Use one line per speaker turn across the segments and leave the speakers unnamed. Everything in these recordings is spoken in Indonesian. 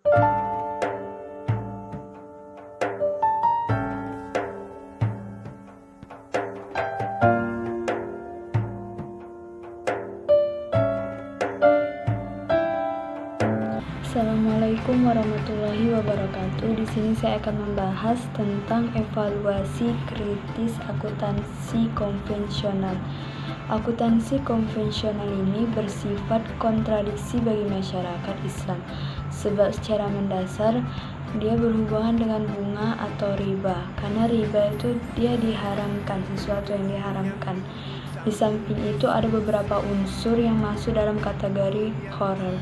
Assalamualaikum warahmatullahi wabarakatuh. Di sini saya akan membahas tentang evaluasi kritis akuntansi konvensional. Akuntansi konvensional ini bersifat kontradiksi bagi masyarakat Islam, sebab secara mendasar dia berhubungan dengan bunga atau riba. Karena riba itu dia diharamkan, sesuatu yang diharamkan. Di samping itu ada beberapa unsur yang masuk dalam kategori horor.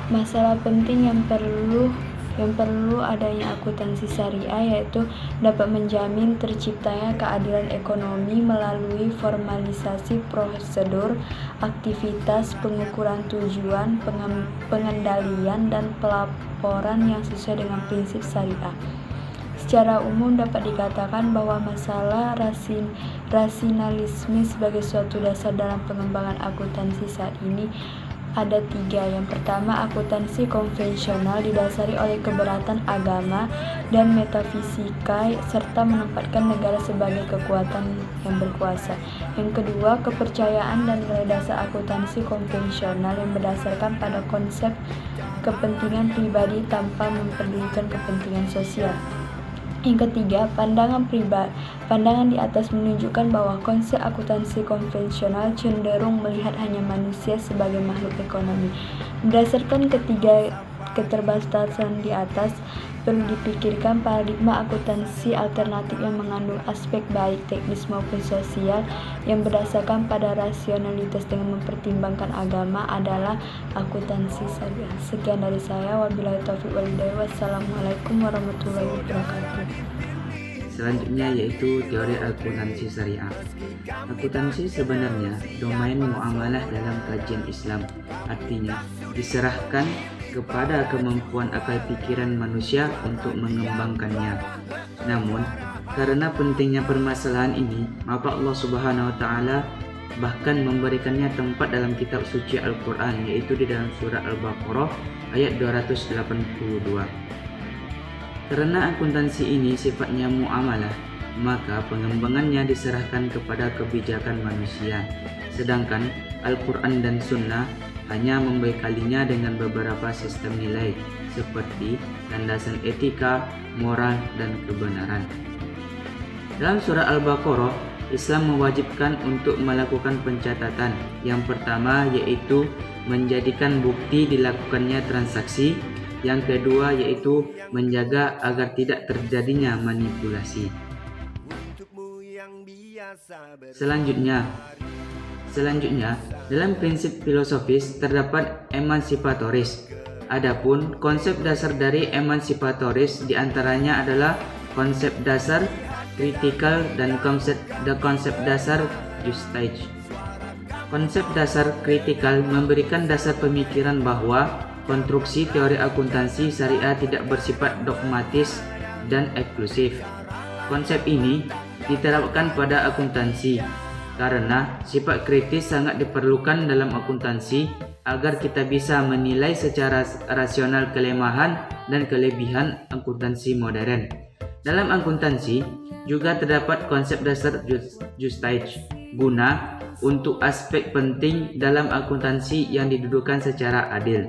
Masalah penting yang perlu adanya akuntansi syariah yaitu dapat menjamin terciptanya keadilan ekonomi melalui formalisasi prosedur, aktivitas, pengukuran tujuan, pengendalian, dan pelaporan yang sesuai dengan prinsip syariah. Secara umum dapat dikatakan bahwa masalah rasionalisme sebagai suatu dasar dalam pengembangan akuntansi saat ini ada 3. Yang pertama, akuntansi konvensional didasari oleh keberatan agama dan metafisika serta menempatkan negara sebagai kekuatan yang berkuasa. Yang kedua, kepercayaan dan nilai dasar akuntansi konvensional yang berdasarkan pada konsep kepentingan pribadi tanpa mempedulikan kepentingan sosial. Yang ketiga, pandangan di atas menunjukkan bahwa konsep akuntansi konvensional cenderung melihat hanya manusia sebagai makhluk ekonomi. Berdasarkan ketiga keterbatasan di atas, perlu dipikirkan paradigma akuntansi alternatif yang mengandung aspek baik teknis maupun sosial yang berdasarkan pada rasionalitas dengan mempertimbangkan agama adalah akuntansi syariah. Sekian dari saya, wabillahi taufiq wal hidayah. Wassalamualaikum warahmatullahi wabarakatuh.
Selanjutnya yaitu teori akuntansi syariah. Akuntansi sebenarnya domain muamalah dalam kajian Islam, artinya diserahkan kepada kemampuan akal pikiran manusia untuk mengembangkannya. Namun, karena pentingnya permasalahan ini, maka Allah Subhanahu wa taala bahkan memberikannya tempat dalam kitab suci Al-Qur'an, yaitu di dalam surah Al-Baqarah ayat 282. Karena akuntansi ini sifatnya muamalah, maka pengembangannya diserahkan kepada kebijakan manusia. Sedangkan Al-Quran dan Sunnah hanya membekalinya dengan beberapa sistem nilai seperti landasan etika, moral, dan kebenaran. Dalam surah Al-Baqarah, Islam mewajibkan untuk melakukan pencatatan. Yang pertama yaitu menjadikan bukti dilakukannya transaksi. Yang kedua yaitu menjaga agar tidak terjadinya manipulasi. Selanjutnya, dalam prinsip filosofis terdapat emansipatoris. Adapun konsep dasar dari emansipatoris diantaranya adalah konsep dasar kritikal dan konsep dasar justage. Konsep dasar kritikal memberikan dasar pemikiran bahwa konstruksi teori akuntansi syariah tidak bersifat dogmatis dan eksklusif. Konsep ini diterapkan pada akuntansi karena sifat kritis sangat diperlukan dalam akuntansi agar kita bisa menilai secara rasional kelemahan dan kelebihan akuntansi modern. Dalam akuntansi juga terdapat konsep dasar justage guna untuk aspek penting dalam akuntansi yang didudukan secara adil.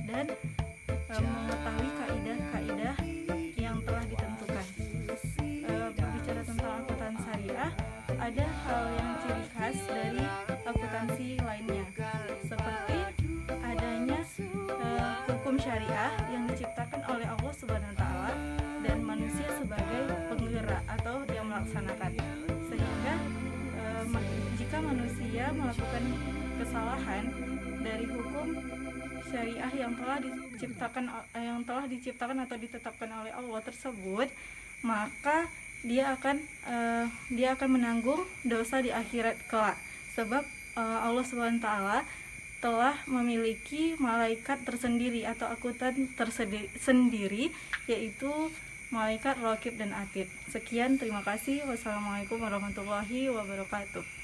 Dan mengetahui kaidah-kaidah yang telah ditentukan. Berbicara tentang akuntansi syariah, ada hal yang ciri khas dari akuntansi lainnya, seperti adanya hukum syariah yang diciptakan oleh Allah Subhanahu wa taala dan manusia sebagai penggerak atau yang melaksanakan. Sehingga jika manusia melakukan kesalahan dari hukum
syariah yang telah diciptakan atau ditetapkan oleh Allah tersebut, maka dia akan menanggung dosa di akhirat kelak. Sebab Allah SWT telah memiliki malaikat tersendiri atau akuntan tersendiri, yaitu malaikat Raqib dan Atid. Sekian, terima kasih. Wassalamualaikum warahmatullahi wabarakatuh.